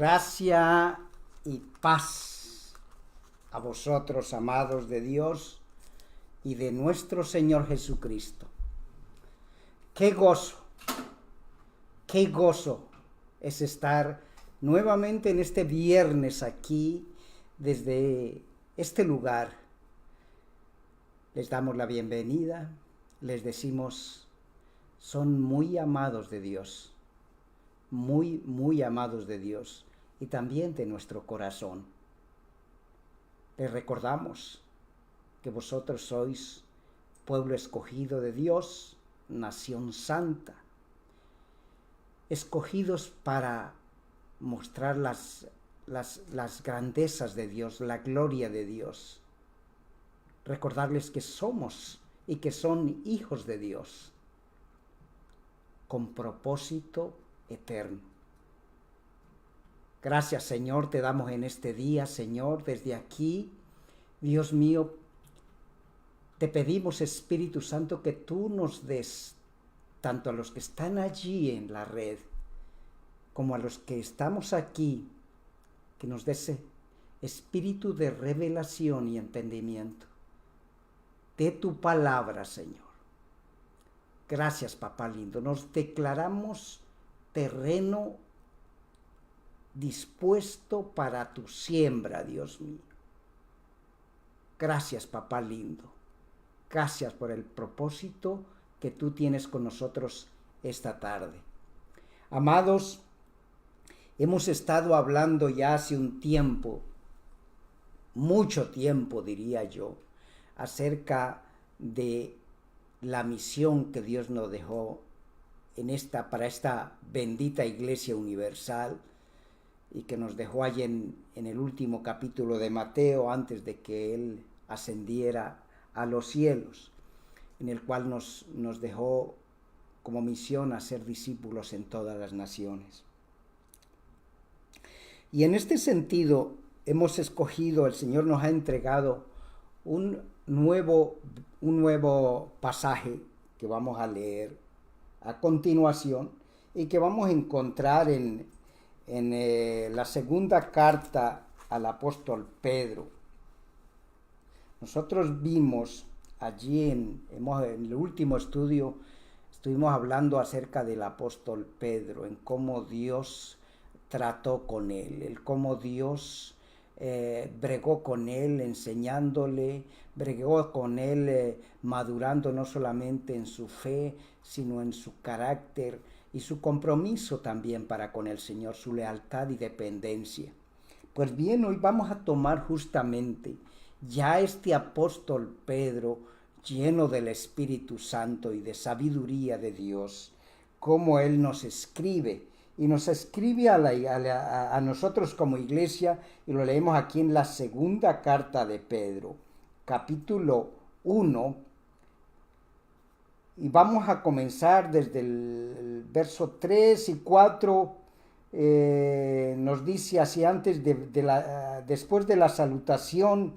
Gracia y paz a vosotros, amados de Dios y de nuestro Señor Jesucristo. Qué gozo es estar nuevamente en este viernes aquí desde este lugar. Les damos la bienvenida, les decimos, son muy amados de Dios, muy amados de Dios y también de nuestro corazón. Les recordamos que vosotros sois pueblo escogido de Dios, nación santa, escogidos para mostrar las grandezas de Dios, la gloria de Dios. Recordarles que somos y que son hijos de Dios, con propósito eterno. Gracias, Señor, te damos en este día, Señor, desde aquí, Dios mío, te pedimos, Espíritu Santo, que tú nos des, tanto a los que están allí en la red, como a los que estamos aquí, que nos des espíritu de revelación y entendimiento de tu palabra, Señor. Gracias, papá lindo. Nos declaramos terreno dispuesto para tu siembra, Dios mío. Gracias, papá lindo. Gracias por el propósito que tú tienes con nosotros esta tarde. Amados, hemos estado hablando ya hace un tiempo, mucho tiempo diría yo, acerca de la misión que Dios nos dejó para esta bendita Iglesia Universal y que nos dejó allí en el último capítulo de Mateo antes de que Él ascendiera a los cielos, en el cual nos dejó como misión hacer discípulos en todas las naciones. Y en este sentido hemos escogido, el Señor nos ha entregado un nuevo pasaje que vamos a leer a continuación y que vamos a encontrar en la segunda carta al apóstol Pedro. Nosotros vimos allí en el último estudio, estuvimos hablando acerca del apóstol Pedro, en cómo Dios trató con él, el cómo Dios bregó con él, enseñándole, bregó con él, madurando no solamente en su fe, sino en su carácter y su compromiso también para con el Señor, su lealtad y dependencia. Pues bien, hoy vamos a tomar justamente ya este apóstol Pedro, lleno del Espíritu Santo y de sabiduría de Dios, cómo él nos escribe. Y nos escribe a nosotros como iglesia, y lo leemos aquí en la segunda carta de Pedro, capítulo 1, y vamos a comenzar desde el verso 3 y 4, nos dice así antes, después de la salutación,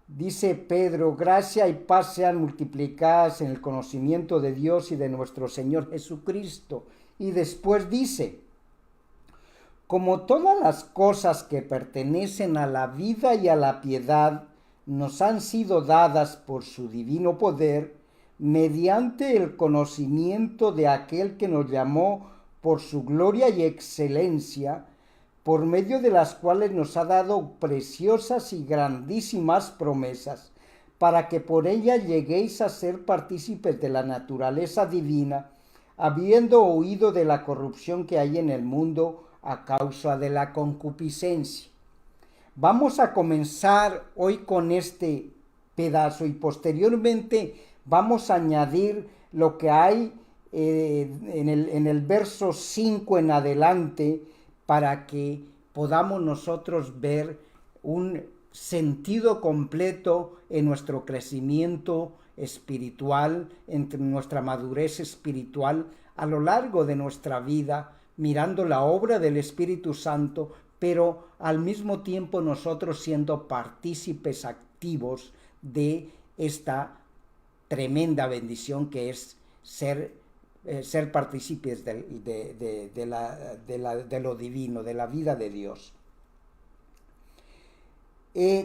dice Pedro, gracia y paz sean multiplicadas en el conocimiento de Dios y de nuestro Señor Jesucristo. Y después dice, como todas las cosas que pertenecen a la vida y a la piedad nos han sido dadas por su divino poder, mediante el conocimiento de aquel que nos llamó por su gloria y excelencia, por medio de las cuales nos ha dado preciosas y grandísimas promesas, para que por ellas lleguéis a ser partícipes de la naturaleza divina, habiendo huido de la corrupción que hay en el mundo a causa de la concupiscencia. Vamos a comenzar hoy con este pedazo y posteriormente vamos a añadir lo que hay en el verso 5 en adelante para que podamos nosotros ver un sentido completo en nuestro crecimiento espiritual, entre nuestra madurez espiritual a lo largo de nuestra vida, mirando la obra del Espíritu Santo, pero al mismo tiempo nosotros siendo partícipes activos de esta tremenda bendición que es ser ser partícipes de lo divino, de la vida de Dios.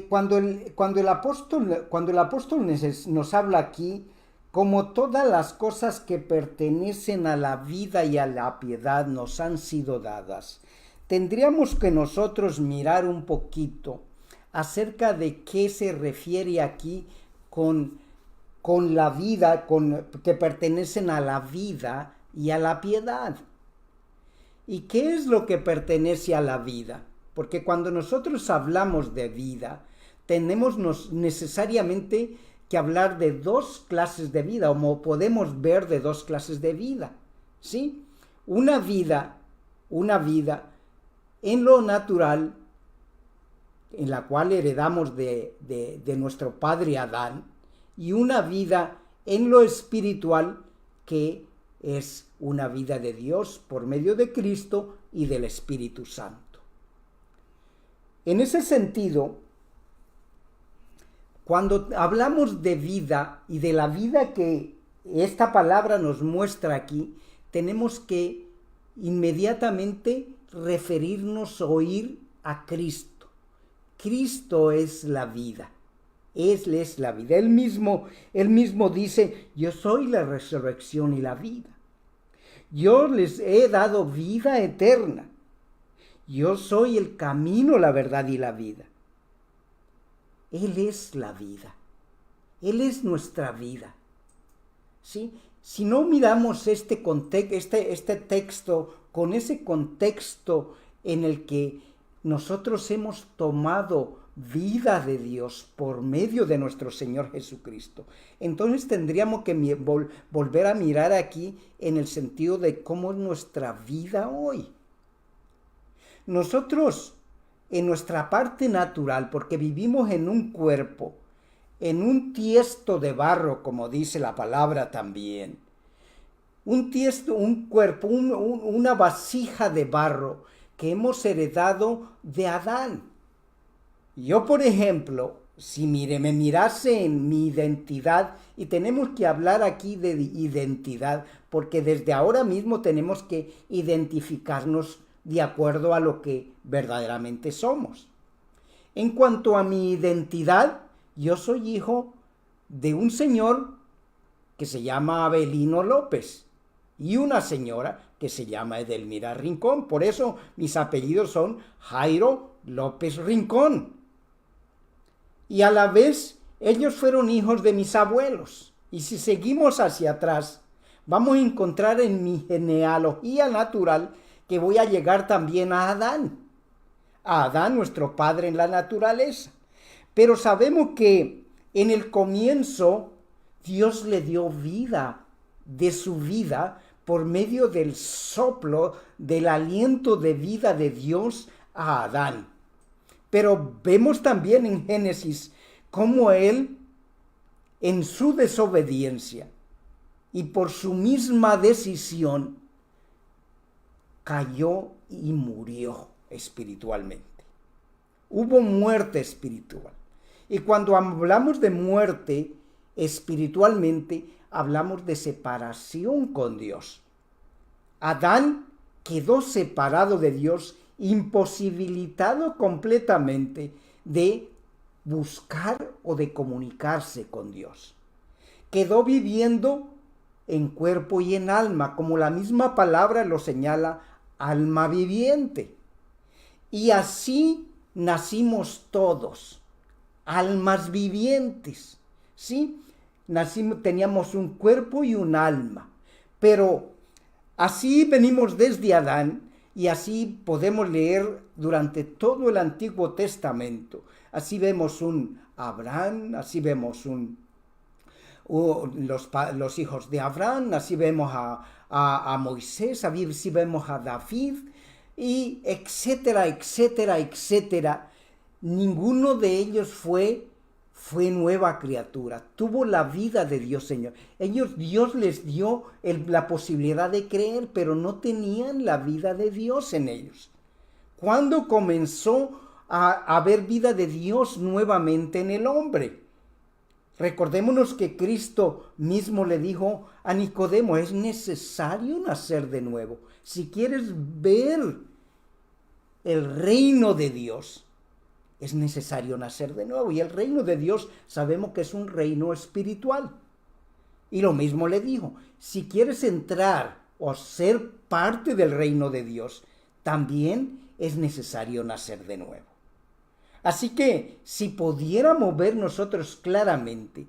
Cuando el apóstol nos habla aquí, como todas las cosas que pertenecen a la vida y a la piedad nos han sido dadas, tendríamos que nosotros mirar un poquito acerca de qué se refiere aquí con la vida, que pertenecen a la vida y a la piedad. ¿Y qué es lo que pertenece a la vida? Porque cuando nosotros hablamos de vida, tenemos necesariamente que hablar de dos clases de vida, o podemos ver de dos clases de vida, ¿sí? Una vida en lo natural, en la cual heredamos de nuestro padre Adán, y una vida en lo espiritual, que es una vida de Dios por medio de Cristo y del Espíritu Santo. En ese sentido, cuando hablamos de vida y de la vida que esta palabra nos muestra aquí, tenemos que inmediatamente referirnos o ir a Cristo. Cristo es la vida. Él es la vida. Él mismo dice, yo soy la resurrección y la vida. Yo les he dado vida eterna. Yo soy el camino, la verdad y la vida. Él es la vida. Él es nuestra vida. ¿Sí? Si no miramos este texto con ese contexto en el que nosotros hemos tomado vida de Dios por medio de nuestro Señor Jesucristo, entonces tendríamos que volver a mirar aquí en el sentido de cómo es nuestra vida hoy. Nosotros, en nuestra parte natural, porque vivimos en un cuerpo, en un tiesto de barro, como dice la palabra también, un tiesto, un cuerpo, una vasija de barro que hemos heredado de Adán. Yo, por ejemplo, si me mirase en mi identidad, y tenemos que hablar aquí de identidad, porque desde ahora mismo tenemos que identificarnos de acuerdo a lo que verdaderamente somos. En cuanto a mi identidad, yo soy hijo de un señor que se llama Abelino López y una señora que se llama Edelmira Rincón. Por eso mis apellidos son Jairo López Rincón. Y a la vez ellos fueron hijos de mis abuelos. Y si seguimos hacia atrás, vamos a encontrar en mi genealogía natural que voy a llegar también a Adán, nuestro padre en la naturaleza. Pero sabemos que en el comienzo Dios le dio vida de su vida por medio del soplo, del aliento de vida de Dios a Adán. Pero vemos también en Génesis cómo él, en su desobediencia y por su misma decisión, cayó y murió espiritualmente. Hubo muerte espiritual. Y cuando hablamos de muerte espiritualmente, hablamos de separación con Dios. Adán quedó separado de Dios, imposibilitado completamente de buscar o de comunicarse con Dios. Quedó viviendo en cuerpo y en alma, como la misma palabra lo señala, alma viviente. Y así nacimos todos, almas vivientes, ¿sí? Teníamos un cuerpo y un alma, pero así venimos desde Adán y así podemos leer durante todo el Antiguo Testamento. Así vemos un Abraham, así vemos los hijos de Abraham, así vemos a Moisés, así vemos a David, y etcétera, etcétera, etcétera. Ninguno de ellos fue nueva criatura, tuvo la vida de Dios, Señor. Dios les dio la posibilidad de creer, pero no tenían la vida de Dios en ellos. ¿Cuándo comenzó a haber vida de Dios nuevamente en el hombre? Recordémonos que Cristo mismo le dijo a Nicodemo, es necesario nacer de nuevo. Si quieres ver el reino de Dios, es necesario nacer de nuevo. Y el reino de Dios sabemos que es un reino espiritual. Y lo mismo le dijo, si quieres entrar o ser parte del reino de Dios, también es necesario nacer de nuevo. Así que si pudiéramos ver nosotros claramente,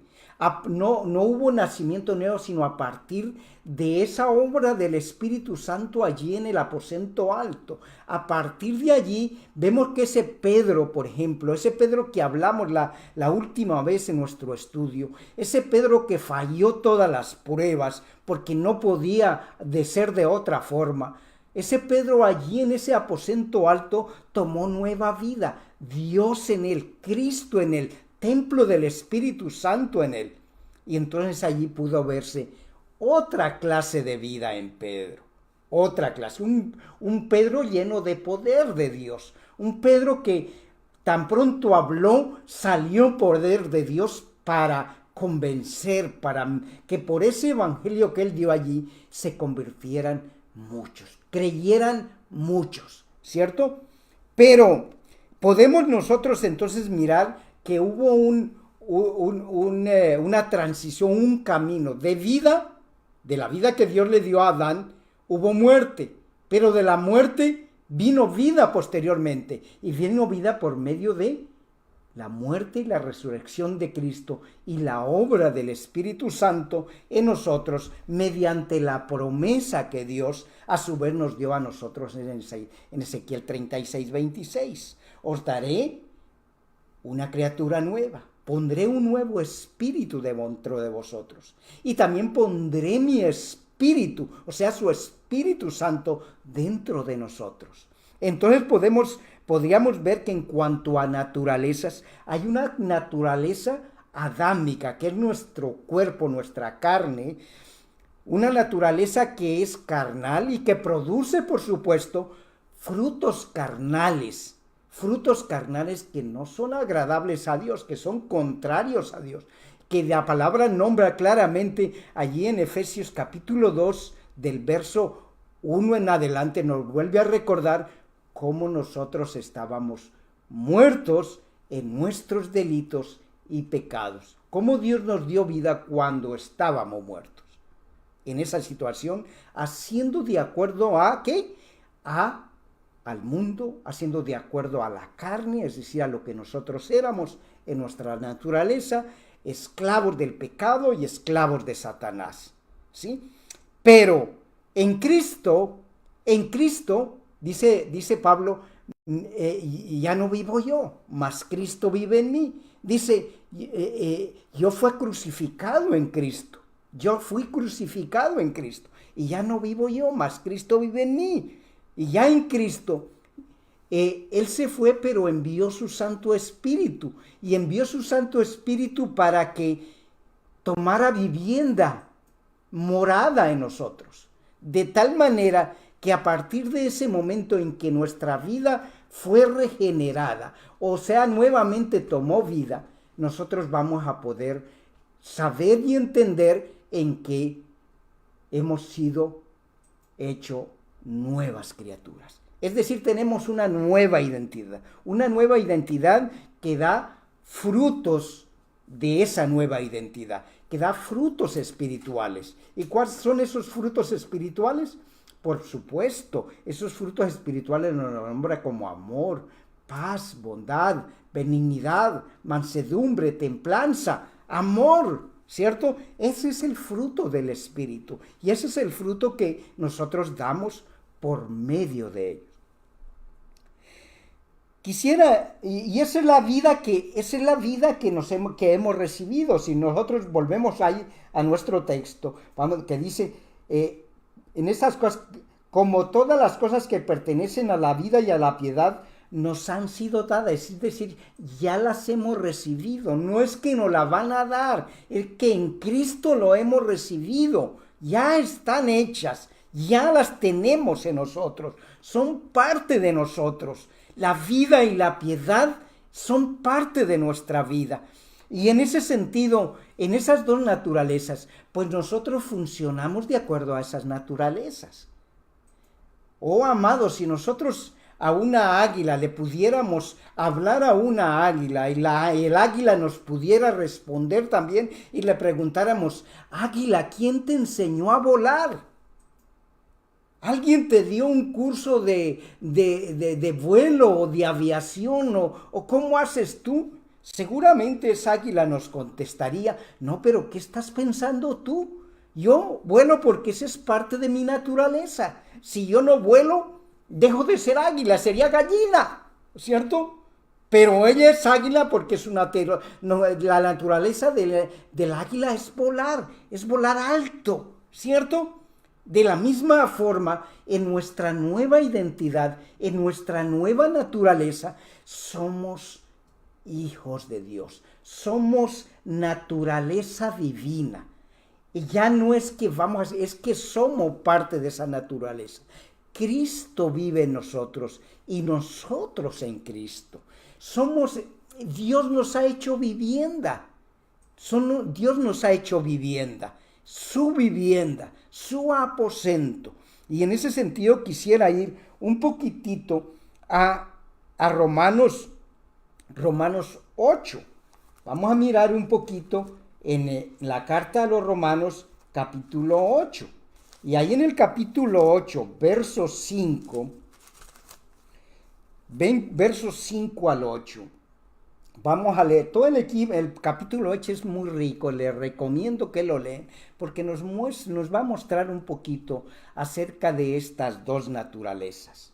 no hubo nacimiento nuevo sino a partir de esa obra del Espíritu Santo allí en el aposento alto. A partir de allí vemos que ese Pedro, por ejemplo, ese Pedro que hablamos la última vez en nuestro estudio, ese Pedro que falló todas las pruebas porque no podía de ser de otra forma, ese Pedro allí en ese aposento alto tomó nueva vida. Dios en él, Cristo en él, templo del Espíritu Santo en él. Y entonces allí pudo verse otra clase de vida en Pedro. Otra clase, un Pedro lleno de poder de Dios. Un Pedro que tan pronto habló, salió poder de Dios para convencer, para que por ese evangelio que él dio allí se convirtieran muchos, creyeran muchos, ¿cierto? Pero podemos nosotros entonces mirar que hubo una transición, un camino de vida, de la vida que Dios le dio a Adán, hubo muerte, pero de la muerte vino vida posteriormente, y vino vida por medio de la muerte y la resurrección de Cristo y la obra del Espíritu Santo en nosotros mediante la promesa que Dios a su vez nos dio a nosotros en Ezequiel 36:26. Os daré una criatura nueva, pondré un nuevo espíritu dentro de vosotros y también pondré mi espíritu, o sea, su Espíritu Santo dentro de nosotros. Entonces podríamos ver que en cuanto a naturalezas, hay una naturaleza adámica, que es nuestro cuerpo, nuestra carne, una naturaleza que es carnal y que produce, por supuesto, frutos carnales que no son agradables a Dios, que son contrarios a Dios, que la palabra nombra claramente allí en Efesios capítulo 2, del verso 1 en adelante, nos vuelve a recordar cómo nosotros estábamos muertos en nuestros delitos y pecados. Cómo Dios nos dio vida cuando estábamos muertos. En esa situación, haciendo de acuerdo a ¿qué? Al mundo, haciendo de acuerdo a la carne, es decir, a lo que nosotros éramos en nuestra naturaleza, esclavos del pecado y esclavos de Satanás. ¿Sí? Pero en Cristo, dice Pablo, ya no vivo yo, mas Cristo vive en mí. Dice, yo fui crucificado en Cristo. Yo fui crucificado en Cristo. Y ya no vivo yo, mas Cristo vive en mí. Y ya en Cristo, Él se fue, pero envió su Santo Espíritu. Y envió su Santo Espíritu para que tomara vivienda, morada en nosotros. De tal manera que a partir de ese momento en que nuestra vida fue regenerada, o sea, nuevamente tomó vida, nosotros vamos a poder saber y entender en que hemos sido hechos nuevas criaturas. Es decir, tenemos una nueva identidad que da frutos de esa nueva identidad, que da frutos espirituales. ¿Y cuáles son esos frutos espirituales? Por supuesto, esos frutos espirituales nos nombra como amor, paz, bondad, benignidad, mansedumbre, templanza, amor, ¿cierto? Ese es el fruto del Espíritu y ese es el fruto que nosotros damos por medio de ellos. Y esa es la vida que hemos recibido. Si nosotros volvemos ahí a nuestro texto, que dice, en estas cosas, como todas las cosas que pertenecen a la vida y a la piedad, nos han sido dadas, es decir, ya las hemos recibido. No es que nos la van a dar, es que en Cristo lo hemos recibido, ya están hechas, ya las tenemos en nosotros, son parte de nosotros. La vida y la piedad son parte de nuestra vida. Y en ese sentido, en esas dos naturalezas, pues nosotros funcionamos de acuerdo a esas naturalezas. Oh, amados, si nosotros a una águila le pudiéramos hablar a una águila y el águila nos pudiera responder también y le preguntáramos, águila, ¿quién te enseñó a volar? ¿Alguien te dio un curso de vuelo o de aviación o cómo haces tú? Seguramente esa águila nos contestaría, no, pero ¿qué estás pensando tú? Yo vuelo porque esa es parte de mi naturaleza. Si yo no vuelo, dejo de ser águila, sería gallina, ¿cierto? Pero ella es águila porque la naturaleza del águila es volar alto, ¿cierto? De la misma forma, en nuestra nueva identidad, en nuestra nueva naturaleza, somos hijos de Dios, somos naturaleza divina. Y ya no es que es que somos parte de esa naturaleza. Cristo vive en nosotros y nosotros en Cristo. Dios nos ha hecho vivienda. Dios nos ha hecho vivienda, su aposento. Y en ese sentido quisiera ir un poquitito a Romanos 8. Vamos a mirar un poquito en la carta a los Romanos capítulo 8. Y ahí en el capítulo 8, versos 5 al 8, vamos a leer. Todo el capítulo 8 es muy rico, les recomiendo que lo lean, porque nos va a mostrar un poquito acerca de estas dos naturalezas.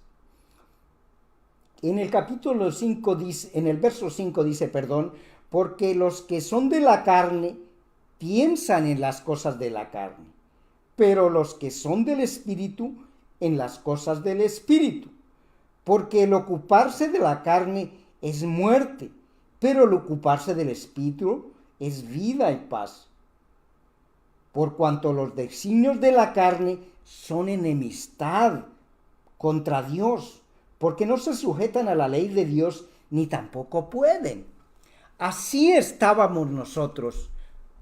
En el capítulo 5 dice, en el verso 5 dice, porque los que son de la carne piensan en las cosas de la carne, pero los que son del Espíritu en las cosas del Espíritu. Porque el ocuparse de la carne es muerte, pero el ocuparse del Espíritu es vida y paz. Por cuanto los designios de la carne son enemistad contra Dios, porque no se sujetan a la ley de Dios, ni tampoco pueden. Así estábamos nosotros,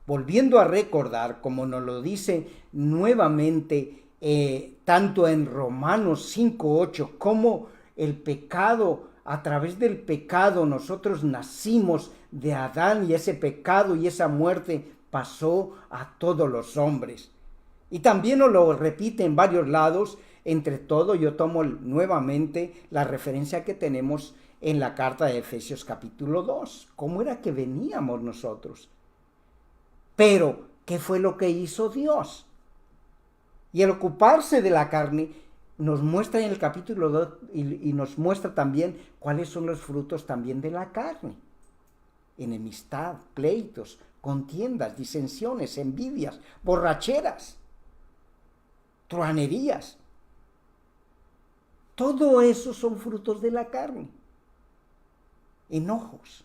volviendo a recordar, como nos lo dice nuevamente, tanto en Romanos 5:8, como el pecado, a través del pecado nosotros nacimos de Adán y ese pecado y esa muerte pasó a todos los hombres. Y también nos lo repite en varios lados. Entre todo, yo tomo nuevamente la referencia que tenemos en la carta de Efesios capítulo 2. ¿Cómo era que veníamos nosotros? Pero, ¿qué fue lo que hizo Dios? Y el ocuparse de la carne nos muestra en el capítulo 2 y nos muestra también cuáles son los frutos también de la carne. Enemistad, pleitos, contiendas, disensiones, envidias, borracheras, truhanerías. Todo eso son frutos de la carne. Enojos.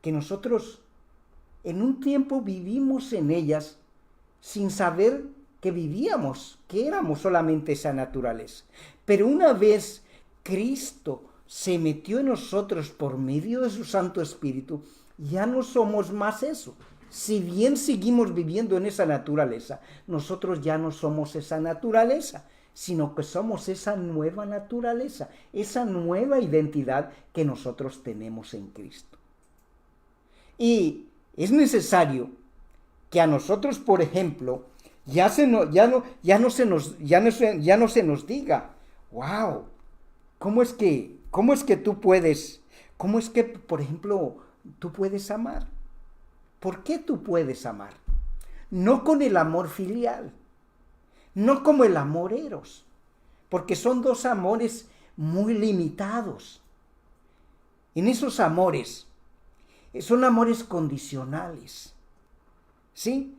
Que nosotros en un tiempo vivimos en ellas sin saber que vivíamos, que éramos solamente esa naturaleza. Pero una vez Cristo se metió en nosotros por medio de su Santo Espíritu, ya no somos más eso. Si bien seguimos viviendo en esa naturaleza, nosotros ya no somos esa naturaleza, sino que somos esa nueva naturaleza, esa nueva identidad que nosotros tenemos en Cristo. Y es necesario que a nosotros, por ejemplo, ya no se nos diga, wow, ¿cómo es que tú puedes, cómo es que, por ejemplo, tú puedes amar? ¿Por qué tú puedes amar? No con el amor filial, no como el amor eros, porque son dos amores muy limitados. En esos amores, son amores condicionales, ¿sí?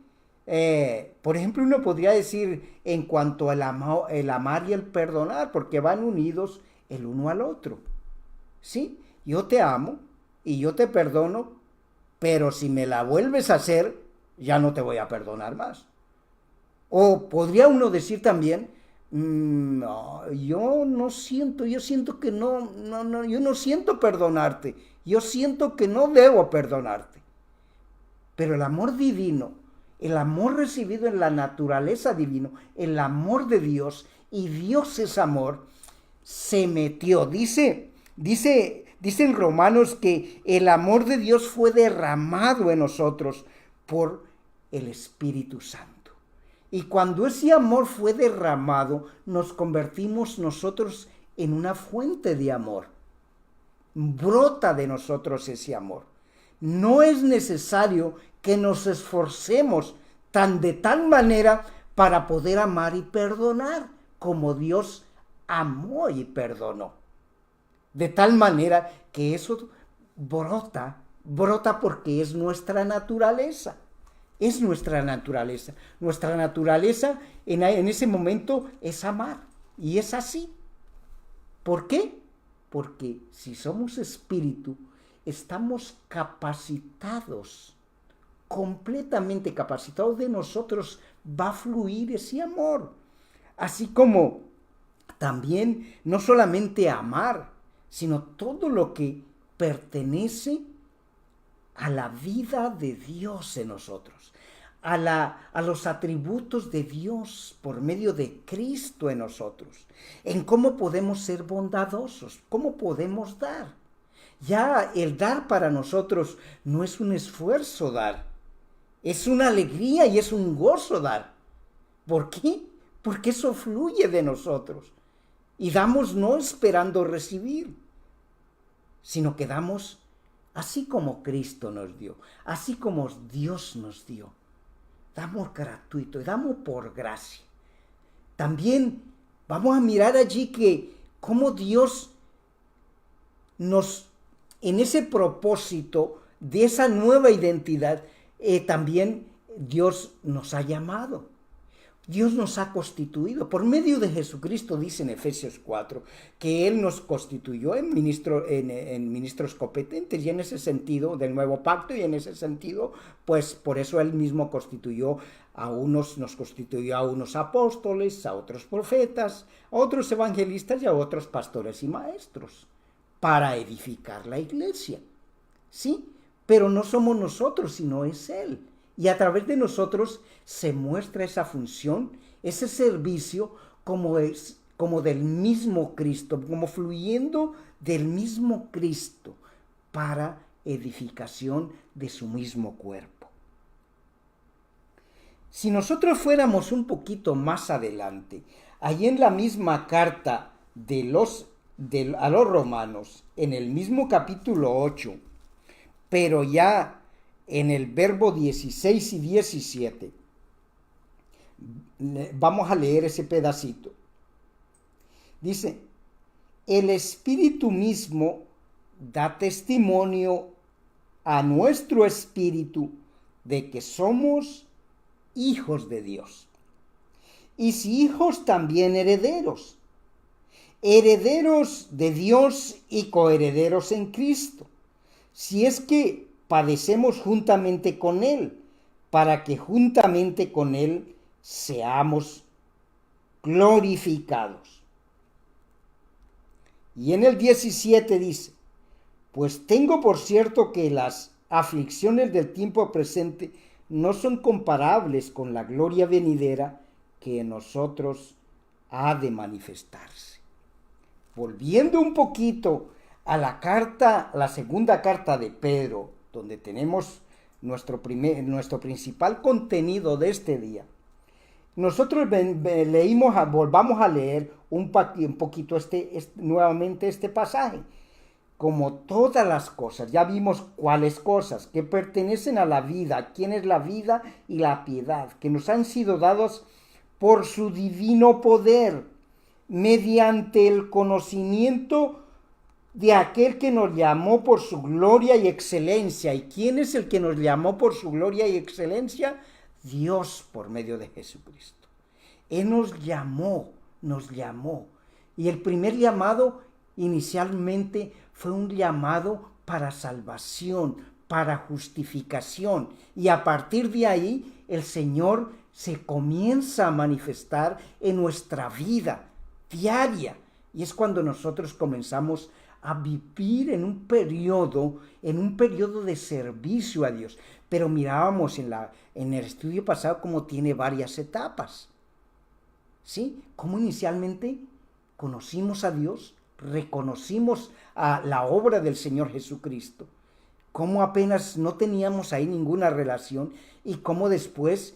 Por ejemplo, uno podría decir en cuanto al el amar y el perdonar, porque van unidos el uno al otro, ¿sí? Yo te amo y yo te perdono, pero si me la vuelves a hacer, ya no te voy a perdonar más. O podría uno decir también, no, yo siento que yo no siento perdonarte, yo siento que no debo perdonarte. Pero el amor divino, el amor recibido en la naturaleza divina, el amor de Dios, y Dios es amor, se metió. Dice en Romanos que el amor de Dios fue derramado en nosotros por el Espíritu Santo. Y cuando ese amor fue derramado, nos convertimos nosotros en una fuente de amor. Brota de nosotros ese amor. No es necesario que nos esforcemos de tal manera para poder amar y perdonar como Dios amó y perdonó. De tal manera que eso brota porque es nuestra naturaleza. Es nuestra naturaleza. Nuestra naturaleza en ese momento es amar. Y es así. ¿Por qué? Porque si somos espíritu, estamos capacitados, completamente capacitados, de nosotros va a fluir ese amor. Así como también no solamente amar, sino todo lo que pertenece a la vida de Dios en nosotros, a los atributos de Dios por medio de Cristo en nosotros, en cómo podemos ser bondadosos, cómo podemos dar. Ya el dar para nosotros no es un esfuerzo dar, es una alegría y es un gozo dar. ¿Por qué? Porque eso fluye de nosotros. Y damos no esperando recibir, sino que damos así como Cristo nos dio, así como Dios nos dio. Damos gratuito y damos por gracia. También vamos a mirar allí que cómo Dios nos, en ese propósito de esa nueva identidad, también Dios nos ha llamado. Dios nos ha constituido por medio de Jesucristo, dice en Efesios 4, que Él nos constituyó en ministros competentes, y en ese sentido del nuevo pacto, y en ese sentido, pues por eso Él mismo nos constituyó a unos apóstoles, a otros profetas, a otros evangelistas y a otros pastores y maestros, para edificar la iglesia. ¿Sí? Pero no somos nosotros, sino es Él. Y a través de nosotros se muestra esa función, ese servicio como del mismo Cristo, como fluyendo del mismo Cristo para edificación de su mismo cuerpo. Si nosotros fuéramos un poquito más adelante, allí en la misma carta a los romanos, en el mismo capítulo 8, pero ya en el verbo 16 y 17, vamos a leer ese pedacito. Dice, el Espíritu mismo da testimonio a nuestro espíritu de que somos hijos de Dios. Y si hijos, también herederos. Herederos de Dios y coherederos en Cristo. Si es que padecemos juntamente con Él, para que juntamente con Él seamos glorificados. Y en el 17 dice, pues tengo por cierto que las aflicciones del tiempo presente no son comparables con la gloria venidera que en nosotros ha de manifestarse. Volviendo un poquito a la segunda carta de Pedro, donde tenemos nuestro principal contenido de este día. Nosotros volvamos a leer un poquito nuevamente este pasaje. Como todas las cosas, ya vimos cuáles cosas que pertenecen a la vida, quién es la vida y la piedad, que nos han sido dados por su divino poder, mediante el conocimiento de aquel que nos llamó por su gloria y excelencia. ¿Y quién es el que nos llamó por su gloria y excelencia? Dios por medio de Jesucristo. Él nos llamó. Y el primer llamado inicialmente fue un llamado para salvación, para justificación. Y a partir de ahí el Señor se comienza a manifestar en nuestra vida diaria. Y es cuando nosotros comenzamos a vivir en un periodo de servicio a Dios. Pero mirábamos en el estudio pasado cómo tiene varias etapas. ¿Sí? Cómo inicialmente conocimos a Dios, reconocimos a la obra del Señor Jesucristo, cómo apenas no teníamos ahí ninguna relación y cómo después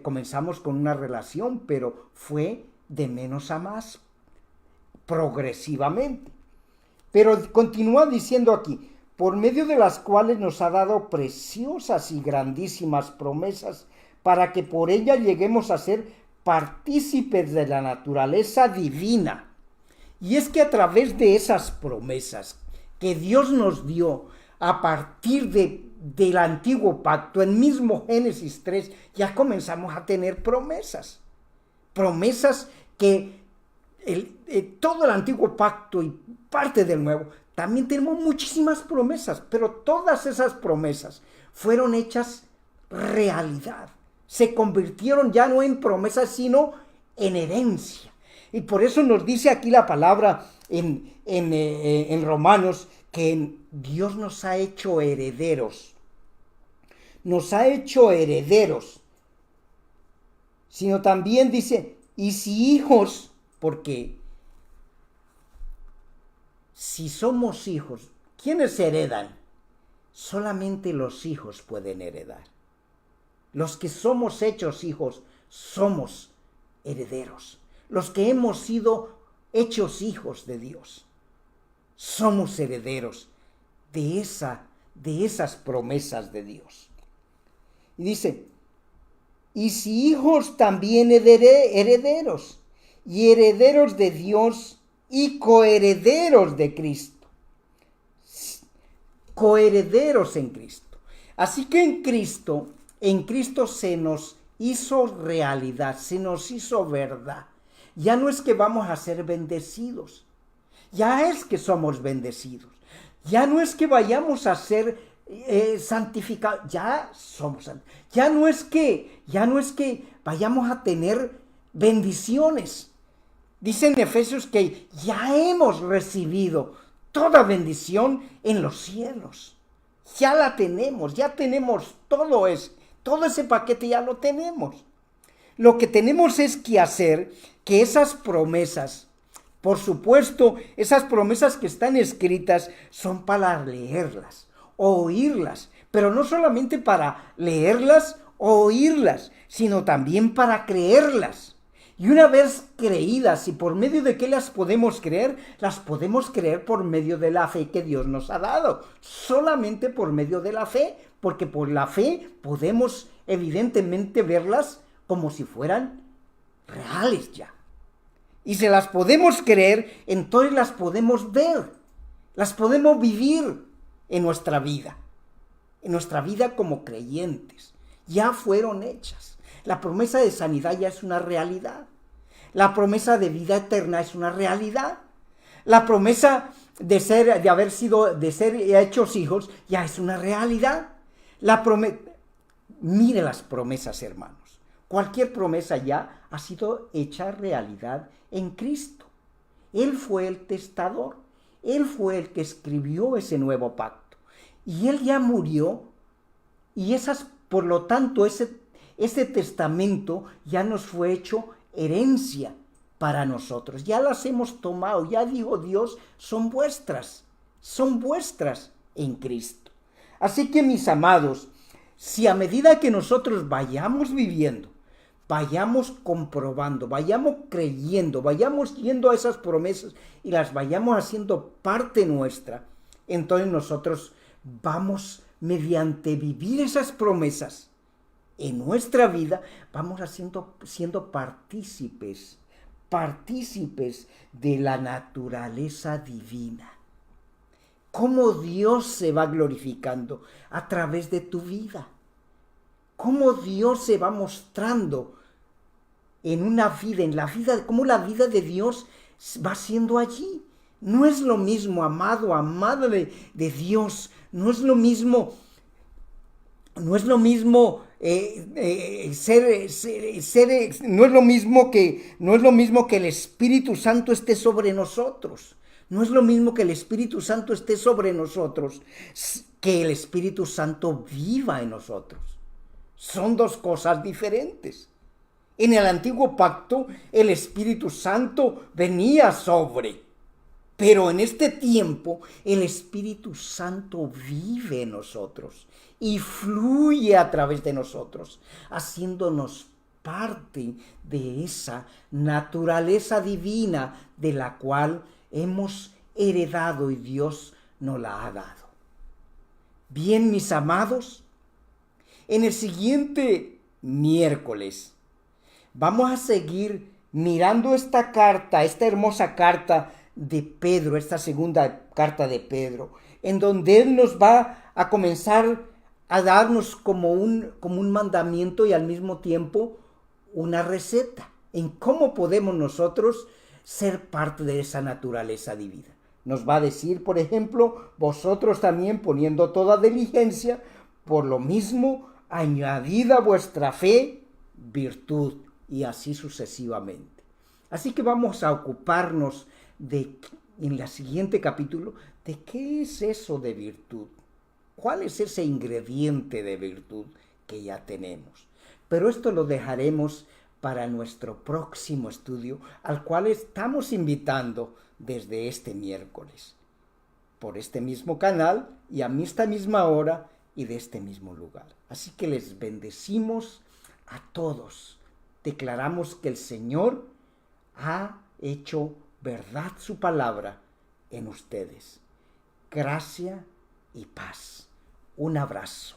comenzamos con una relación, pero fue de menos a más, progresivamente. Pero continúa diciendo aquí, por medio de las cuales nos ha dado preciosas y grandísimas promesas, para que por ellas lleguemos a ser partícipes de la naturaleza divina. Y es que a través de esas promesas que Dios nos dio a partir del antiguo pacto, en mismo Génesis 3, ya comenzamos a tener promesas. Promesas que todo el antiguo pacto y parte del nuevo, también tenemos muchísimas promesas, pero todas esas promesas fueron hechas realidad. Se convirtieron ya no en promesas, sino en herencia. Y por eso nos dice aquí la palabra en Romanos que Dios nos ha hecho herederos. Nos ha hecho herederos. Sino también dice, y si hijos, porque si somos hijos, ¿quiénes heredan? Solamente los hijos pueden heredar. Los que somos hechos hijos, somos herederos. Los que hemos sido hechos hijos de Dios, somos herederos de esas promesas de Dios. Y dice, y si hijos también herederos, y herederos de Dios y coherederos de Cristo. Coherederos en Cristo. Así que en Cristo se nos hizo realidad, se nos hizo verdad. Ya no es que vamos a ser bendecidos, ya es que somos bendecidos. Ya no es que vayamos a ser santificados, ya somos santificados. Ya no es que vayamos a tener bendiciones. Dice en Efesios que ya hemos recibido toda bendición en los cielos. Ya la tenemos, ya tenemos todo ese paquete ya lo tenemos. Lo que tenemos es que hacer que esas promesas, por supuesto, esas promesas que están escritas son para leerlas, oírlas, pero no solamente para leerlas o oírlas, sino también para creerlas. Y una vez creídas, ¿y por medio de qué las podemos creer? Las podemos creer por medio de la fe que Dios nos ha dado. Solamente por medio de la fe, porque por la fe podemos evidentemente verlas como si fueran reales ya. Y si las podemos creer, entonces las podemos ver, las podemos vivir en nuestra vida como creyentes. Ya fueron hechas. La promesa de sanidad ya es una realidad. La promesa de vida eterna es una realidad. La promesa de ser hechos hijos ya es una realidad. Mire las promesas, hermanos. Cualquier promesa ya ha sido hecha realidad en Cristo. Él fue el testador. Él fue el que escribió ese nuevo pacto. Y Él ya murió. Y por lo tanto, ese testamento ya nos fue hecho herencia para nosotros. Ya las hemos tomado. Ya dijo Dios, son vuestras en Cristo. Así que, mis amados, si a medida que nosotros vayamos viviendo, vayamos comprobando, vayamos creyendo, vayamos yendo a esas promesas y las vayamos haciendo parte nuestra, entonces nosotros vamos, mediante vivir esas promesas en nuestra vida, vamos siendo partícipes de la naturaleza divina. Cómo Dios se va glorificando a través de tu vida. Cómo Dios se va mostrando en la vida, cómo la vida de Dios va siendo allí. No es lo mismo, amada de Dios, no es lo mismo no es lo mismo que el Espíritu Santo esté sobre nosotros. No es lo mismo que el Espíritu Santo esté sobre nosotros, que el Espíritu Santo viva en nosotros. Son dos cosas diferentes. En el antiguo pacto, el Espíritu Santo venía sobre, pero en este tiempo, el Espíritu Santo vive en nosotros y fluye a través de nosotros, haciéndonos parte de esa naturaleza divina de la cual hemos heredado y Dios nos la ha dado. Bien, mis amados, en el siguiente miércoles vamos a seguir mirando esta carta, esta hermosa carta de Pedro, esta segunda carta de Pedro, en donde él nos va a comenzar a darnos como un mandamiento y al mismo tiempo una receta en cómo podemos nosotros ser parte de esa naturaleza divina. Nos va a decir, por ejemplo, vosotros también poniendo toda diligencia, por lo mismo añadid a vuestra fe virtud, y así sucesivamente. Así que vamos a ocuparnos en el siguiente capítulo de qué es eso de virtud, cuál es ese ingrediente de virtud que ya tenemos. Pero esto lo dejaremos para nuestro próximo estudio, al cual estamos invitando desde este miércoles, por este mismo canal y a esta misma hora y de este mismo lugar. Así que les bendecimos a todos. Declaramos que el Señor ha hecho verdad su palabra en ustedes. Gracia y paz. Un abrazo.